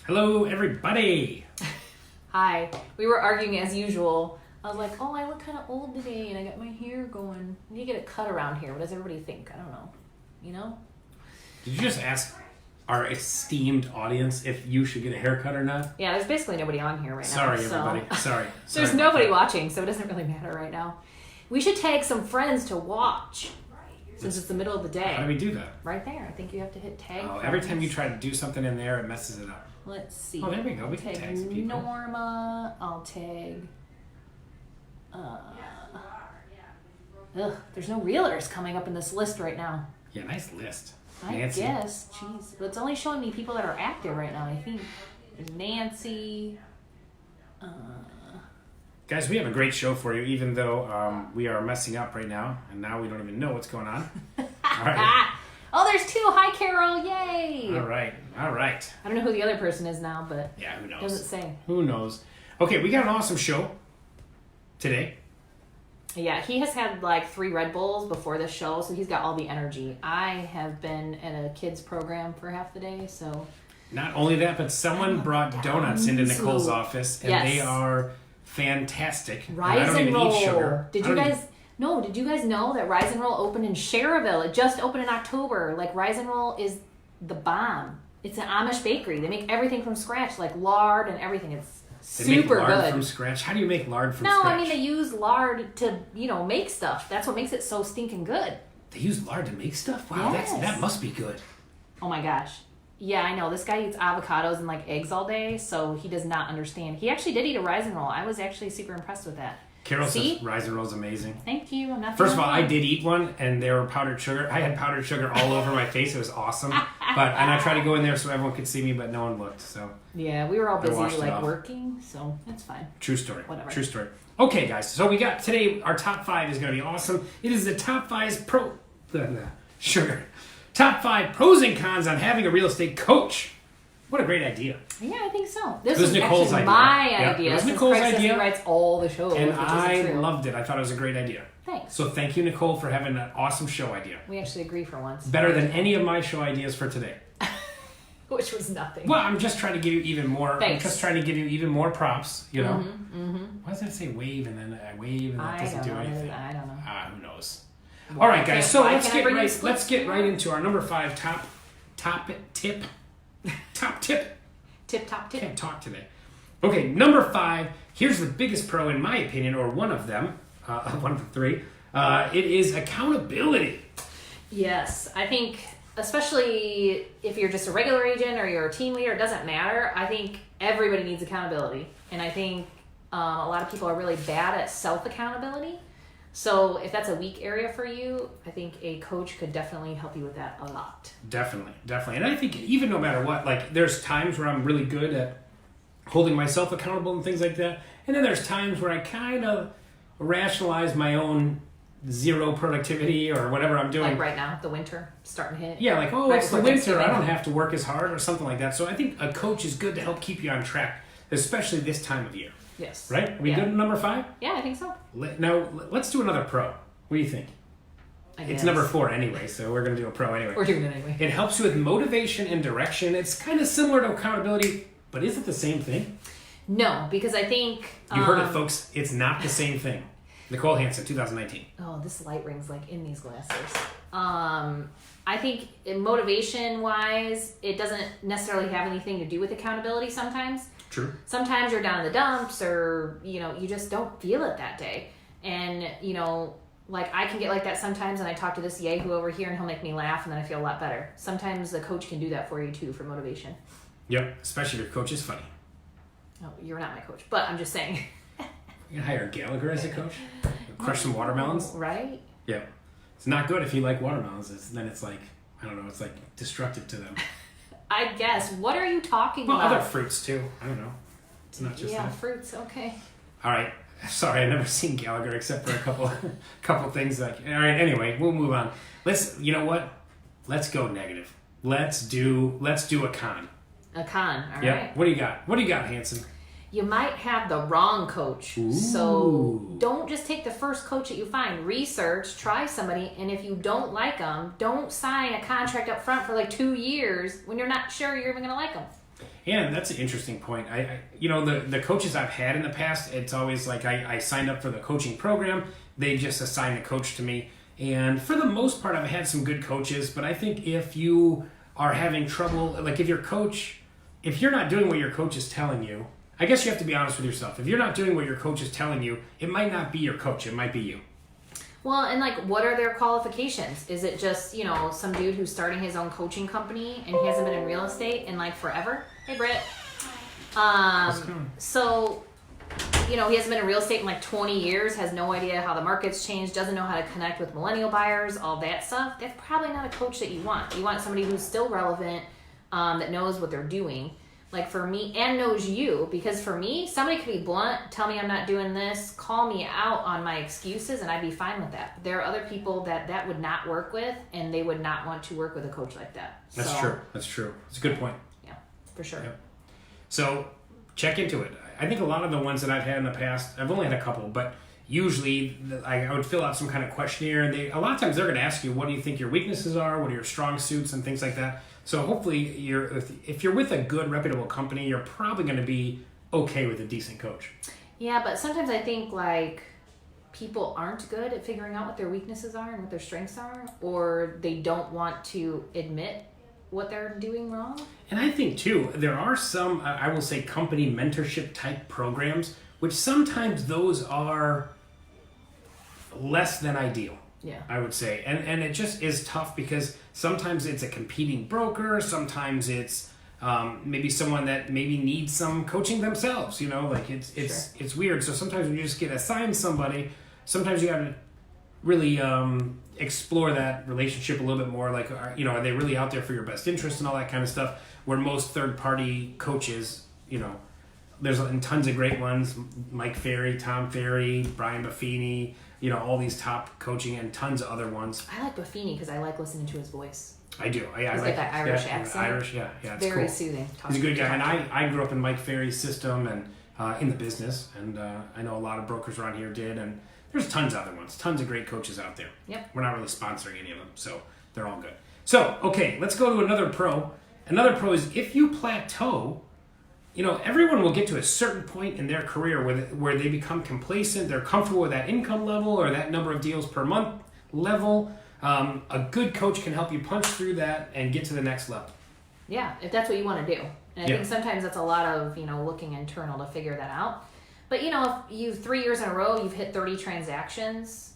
Hello, everybody. Hi. We were arguing as usual. I was like, oh, I look kind of old today, and I got my hair going. I need to get it cut around here. What does everybody think? I don't know. You know? Did you just ask our esteemed audience if you should get a haircut or not? Yeah, there's basically nobody on here right now. Sorry, everybody. Sorry. There's nobody watching, so it doesn't really matter right now. We should tag some friends to watch, since it's the middle of the day. How do we do that? Right there. I think you have to hit tag. Oh, every time you try to do something in there, it messes it up. Let's see. Oh, there we go. We can tag some people. Norma. I'll tag. There's no realtors coming up in this list right now. Yeah, nice list. Nancy. I guess. Jeez. But it's only showing me people that are active right now, I think. There's Nancy. Guys, we have a great show for you, even though we are messing up right now, and now we don't even know what's going on. All right. Oh, there's two. Hi, Carol. Yay. All right. I don't know who the other person is now, but yeah, who knows? Doesn't say. Who knows? Okay, we got an awesome show today. Yeah, he has had like 3 Red Bulls before this show, so he's got all the energy. I have been at a kids program for half the day, so... Not only that, but someone brought donuts into Nicole's office, and they are fantastic. Rise and I don't even Roll. eat sugar. Did you guys know that Rise and Roll opened in Cherville? It just opened in October. Like, Rise and Roll is the bomb. It's an Amish bakery. They make everything from scratch, like lard and everything. It's They super make lard good. from scratch? How do you make lard from scratch? No, I mean, they use lard to, make stuff. That's what makes it so stinking good. They use lard to make stuff? Wow, Yes. that must be good. Oh my gosh. Yeah, I know. This guy eats avocados and like eggs all day, so he does not understand. He actually did eat a Rise and Roll. I was actually super impressed with that. Carol says Rise and Roll's amazing. Thank you. I'm not. First of all, I did eat one, and they were powdered sugar. I had powdered sugar all over my face. It was awesome. And I tried to go in there so everyone could see me, but no one looked. So yeah, we were all busy off. working, so that's fine. True story. Whatever. True story. Okay, guys. So we got today. Our top 5 is going to be awesome. It is the top 5 Top 5 pros and cons on having a real estate coach. What a great idea. Yeah, I think so. This was Nicole's actually idea. my idea. It was since Nicole's Craig idea. He writes all the shows, And which I isn't true. loved it. I thought it was a great idea. Thanks. So thank you, Nicole, for having an awesome show idea. We actually agree for once. Better than any of my show ideas for today. Which was nothing. Well, I'm just trying to give you even more. Thanks. I'm just trying to give you even more props. You know. Mm-hmm. Why does that say wave and then I wave and that doesn't do anything? I don't know. Who knows? All right, guys. So let's get right into our number 5 top tip. Top tip. Top tip. Can't talk today. Okay, number 5. Here's the biggest pro in my opinion, or one of them, one of the 3. It is accountability. Yes, I think especially if you're just a regular agent or you're a team leader, it doesn't matter. I think everybody needs accountability, and I think a lot of people are really bad at self-accountability. So if that's a weak area for you, I think a coach could definitely help you with that a lot. Definitely. And I think even no matter what, like there's times where I'm really good at holding myself accountable and things like that. And then there's times where I kind of rationalize my own zero productivity or whatever I'm doing. Like right now, the winter starting to hit. Yeah, like, right it's the winter, I don't have to work as hard or something like that. So I think a coach is good to help keep you on track, especially this time of year. Yes. Right? Are we good at number 5? Yeah, I think so. Now, let's do another pro. What do you think? It's number 4 anyway, so we're going to do a pro anyway. We're doing it anyway. It helps you with motivation and direction. It's kind of similar to accountability, but is it the same thing? No, because I think... You heard it, folks. It's not the same thing. Nicole Hansen, 2019. Oh, this light ring's like in these glasses. I think motivation-wise, it doesn't necessarily have anything to do with accountability sometimes. True. Sometimes you're down in the dumps or, you just don't feel it that day. And, like I can get like that sometimes and I talk to this yahoo over here and he'll make me laugh and then I feel a lot better. Sometimes the coach can do that for you too for motivation. Yep, especially if your coach is funny. Oh, you're not my coach, but I'm just saying. You can hire Gallagher as a coach. Crush some watermelons. Right? Yeah. It's not good if you like watermelons. Then it's like, I don't know, it's like destructive to them. I guess. What are you talking about? Other fruits too. I don't know. It's not just that. Fruits. Okay. All right. Sorry, I've never seen Gallagher except for a couple things. All right. Anyway, we'll move on. You know what? Let's go negative. Let's do a con. A con. All yeah. right. What do you got? What do you got, Hanson? You might have the wrong coach. Ooh. So don't just take the first coach that you find. Research, try somebody, and if you don't like them, don't sign a contract up front for like 2 years when you're not sure you're even going to like them. And that's an interesting point. The coaches I've had in the past, it's always like I signed up for the coaching program. They just assigned a coach to me. And for the most part, I've had some good coaches. But I think if you are having trouble, like if you're not doing what your coach is telling you, I guess you have to be honest with yourself. If you're not doing what your coach is telling you, it might not be your coach. It might be you. Well, and like, what are their qualifications? Is it just, some dude who's starting his own coaching company and he hasn't been in real estate in like forever? Hey, Britt. So, he hasn't been in real estate in like 20 years, has no idea how the market's changed, doesn't know how to connect with millennial buyers, all that stuff. That's probably not a coach that you want. You want somebody who's still relevant, that knows what they're doing. Like for me, and knows you, because for me, somebody could be blunt, tell me I'm not doing this, call me out on my excuses, and I'd be fine with that. But there are other people that would not work with, and they would not want to work with a coach like that. That's true. That's true. It's a good point. Yeah, for sure. Yep. So check into it. I think a lot of the ones that I've had in the past, I've only had a couple, but usually I would fill out some kind of questionnaire, and a lot of times they're going to ask you, what do you think your weaknesses are? What are your strong suits and things like that? So hopefully, if you're with a good, reputable company, you're probably going to be okay with a decent coach. Yeah, but sometimes I think like people aren't good at figuring out what their weaknesses are and what their strengths are, or they don't want to admit what they're doing wrong. And I think too, there are some, I will say, company mentorship type programs, which sometimes those are less than ideal. Yeah, I would say. And it just is tough because sometimes it's a competing broker, sometimes it's maybe someone that maybe needs some coaching themselves, like it's weird. So sometimes when you just get assigned somebody, sometimes you got to really explore that relationship a little bit more, like are they really out there for your best interest and all that kind of stuff, where most third-party coaches, there's tons of great ones, Mike Ferry, Tom Ferry, Brian Buffini, all these top coaching and tons of other ones. I like Buffini because I like listening to his voice. I do. I like that Irish accent. Irish, yeah. It's very cool. Soothing. He's a good guy, and I grew up in Mike Ferry's system and in the business, and I know a lot of brokers around here did, and there's tons of other ones, tons of great coaches out there. Yep. We're not really sponsoring any of them, so they're all good. So, okay, let's go to another pro. Another pro is if you plateau, everyone will get to a certain point in their career where they become complacent, they're comfortable with that income level or that number of deals per month level. A good coach can help you punch through that and get to the next level. Yeah, if that's what you want to do. And I think sometimes that's a lot of, looking internal to figure that out. But, if you've 3 years in a row, you've hit 30 transactions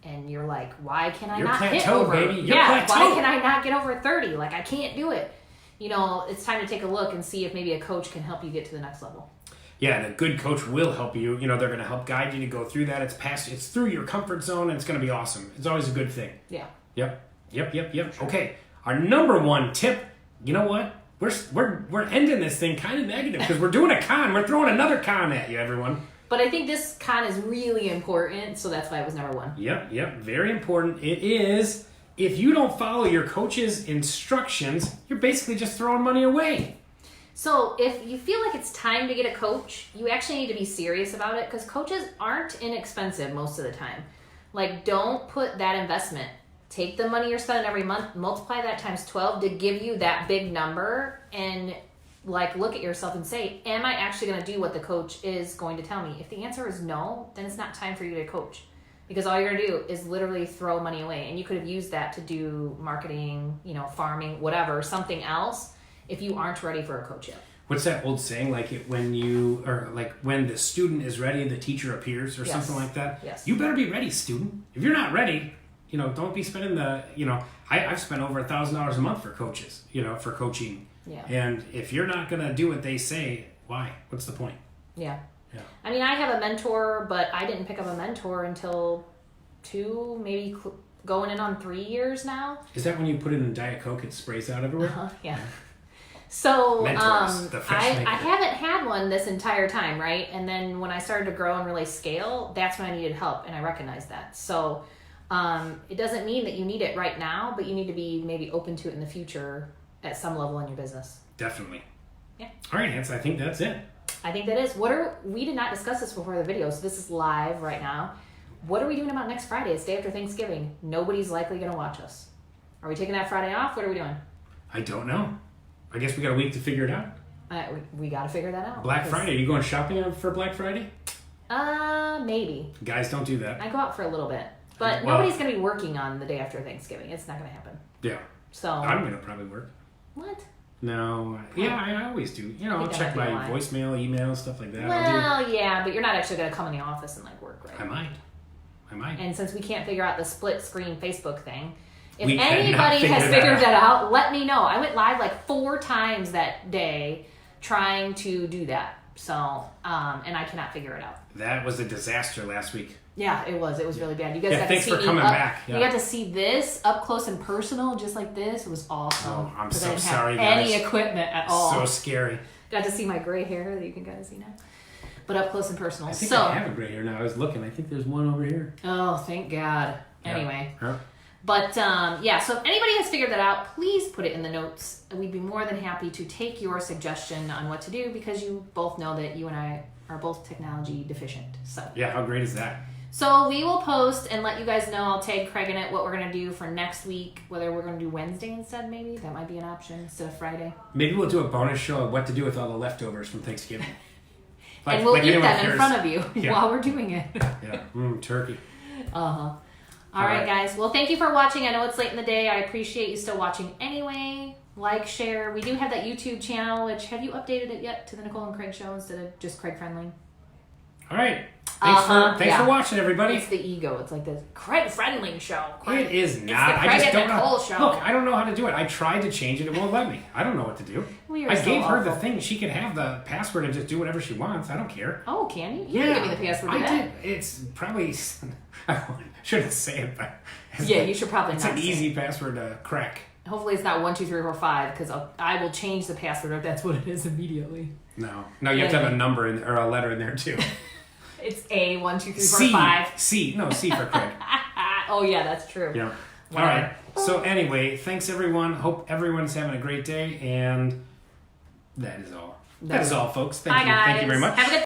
and you're like, why can I not hit over? Baby. Why can I not get over 30? Like, I can't do it. It's time to take a look and see if maybe a coach can help you get to the next level. Yeah, and a good coach will help you. They're going to help guide you to go through that. It's through your comfort zone, and it's going to be awesome. It's always a good thing. Yeah. Yep. Sure. Okay, our number one tip, you know what? We're ending this thing kind of negative because we're doing a con. We're throwing another con at you, everyone. But I think this con is really important, so that's why it was number one. Yep. Very important. It is, if you don't follow your coach's instructions, you're basically just throwing money away. So if you feel like it's time to get a coach, you actually need to be serious about it because coaches aren't inexpensive most of the time. Like, don't put that investment. Take the money you're spending every month, multiply that times 12 to give you that big number, and look at yourself and say, am I actually going to do what the coach is going to tell me? If the answer is no, then it's not time for you to coach, because all you're going to do is literally throw money away, and you could have used that to do marketing, farming, whatever, something else, if you aren't ready for a coach yet. What's that old saying? When the student is ready, the teacher appears, or something like that. Yes. You better be ready, student. If you're not ready, don't be spending I've spent over $1,000 a month for coaches, for coaching. Yeah. And if you're not going to do what they say, why? What's the point? Yeah. Yeah. I mean, I have a mentor, but I didn't pick up a mentor until 2, maybe going in on 3 years now. Is that when you put it in Diet Coke, it sprays out everywhere? Uh-huh, yeah. So Mentors, I haven't had one this entire time, right? And then when I started to grow and really scale, that's when I needed help, and I recognized that. So it doesn't mean that you need it right now, but you need to be maybe open to it in the future at some level in your business. Definitely. Yeah. All right, Hans, I think that's it. I think that is. We did not discuss this before the video, so this is live right now. What are we doing about next Friday? It's day after Thanksgiving. Nobody's likely going to watch us. Are we taking that Friday off? What are we doing? I don't know. I guess we got a week to figure it out. We got to figure that out. Black Friday. Are you going shopping for Black Friday? Maybe. Guys, don't do that. I go out for a little bit. But nobody's going to be working on the day after Thanksgiving. It's not going to happen. Yeah. So I'm going to probably work. What? No. Yeah, I always do. You know, I'll check my voicemail, email, stuff like that. Well, yeah, but you're not actually going to come in the office and like work, right? I might. And since we can't figure out the split screen Facebook thing, if We cannot anybody has figure that figured that out, let me know. I went live like 4 times that day trying to do that. So, and I cannot figure it out. That was a disaster last week. Yeah, it was. It was really bad. You guys got thanks to see for coming back. Yeah. You got to see this up close and personal, just like this. It was awesome. Oh, I'm 'Cause so I didn't sorry, have any guys. equipment at all. So scary. Got to see my gray hair that you can kind of see now, but up close and personal. I think I have a gray hair now. I was looking. I think there's one over here. Oh, thank God. Yeah. Anyway. Huh? But yeah, so if anybody has figured that out, please put it in the notes. We'd be more than happy to take your suggestion on what to do because you both know that you and I are both technology deficient. So Yeah, how great is that? So we will post and let you guys know. I'll tag Craig in it what we're going to do for next week, whether we're going to do Wednesday instead maybe. That might be an option instead of Friday. Maybe we'll do a bonus show of what to do with all the leftovers from Thanksgiving. And we'll eat anyone them in cares. front of you Yeah. while we're doing it. Yeah, turkey. Uh-huh. All right, guys. Well, thank you for watching. I know it's late in the day. I appreciate you still watching anyway. Like, share. We do have that YouTube channel, which have you updated it yet to the Nicole and Craig show instead of just Craig Friendly? All right. Thanks for watching, everybody. It's the ego. It's like the Craig Friendly show. Craig. It is not. It's the Craig I just and don't Nicole know. show. Look, I don't know how to do it. I tried to change it. It won't let me. I don't know what to do. We are I so gave her the awful. thing. She could have the password and just do whatever she wants. I don't care. Oh, can you? You can give me the password to I that. did. It's probably... I shouldn't say it, but... Yeah, you should probably It's not an say easy password to crack. Hopefully it's not 1, 2, 3, 4, 5 because I will change the password if that's what it is immediately. No, you have to have a number in, or a letter in there too. It's A 1, 2, 3, 4, 5. C for Craig. Oh yeah, that's true. Yeah. Whatever. All right. So anyway, thanks everyone. Hope everyone's having a great day, and that is all. That is all, folks. Thank you. Bye, guys. Thank you very much. Have a good